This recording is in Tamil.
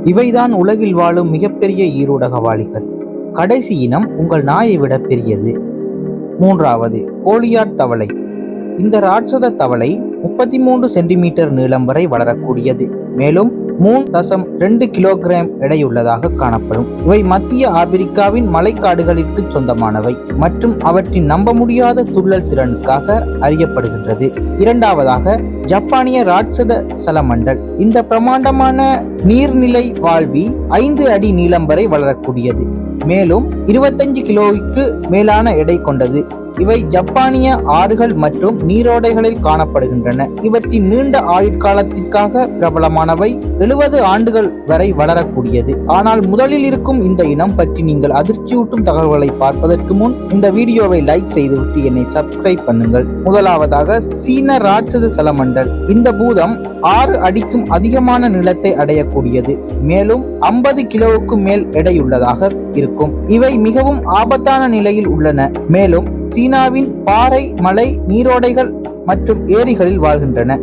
இவைதான் உலகில் வாழும் மிகப்பெரிய ஈருடகவாளிகள். கடைசி இனம் உங்கள் நாயை விட பெரியது. மூன்றாவது கோலியாட் தவளை. இந்த ராட்சத தவளை 33 சென்டிமீட்டர் நீளம் வரை வளரக்கூடியது. மேலும் 3.2 கிலோகிராம் எடையுள்ளதாக காணப்படும். இவை மத்திய ஆப்பிரிக்காவின் மலைக்காடுகளிற்கு சொந்தமானவை மற்றும் அவற்றின் நம்ப முடியாத துள்ளல் திறனுக்காக அறியப்படுகின்றது. இரண்டாவதாக ஜப்பானிய ராட்சத சலமண்டல். இந்த பிரமாண்டமான நீர்நிலை வாழ்வி 5 அடி நீளம் வரை வளரக்கூடியது. மேலும் 25 கிலோவுக்கு மேலான எடை கொண்டது. இவை ஜப்பானிய ஆறுகள் மற்றும் நீரோடைகளில் காணப்படுகின்றன. இவற்றின் நீண்ட ஆயுட்காலத்திற்காக பிரபலமானவை. 70 ஆண்டுகள் வரை வளரக்கூடியது. ஆனால் முதலில் இருக்கும் இந்த இனம் பற்றி நீங்கள் அதிர்ச்சியூட்டும் தகவல்களை பார்ப்பதற்கு முன் இந்த வீடியோவை லைக் செய்துவிட்டு என்னை சப்ஸ்கிரைப் பண்ணுங்கள். முதலாவதாக சீன ராட்சத சலமண்டல். இந்த பூதம் 6 அடிக்கும் அதிகமான நீளத்தை அடையக்கூடியது. மேலும் 50 கிலோவுக்கு மேல் எடையுள்ளதாக இருக்கும். இவை மிகவும் ஆபத்தான நிலையில் உள்ளன. மேலும் சீனாவின் பாறை, மலை, நீரோடைகள் மற்றும் ஏரிகளில் வாழ்கின்றன.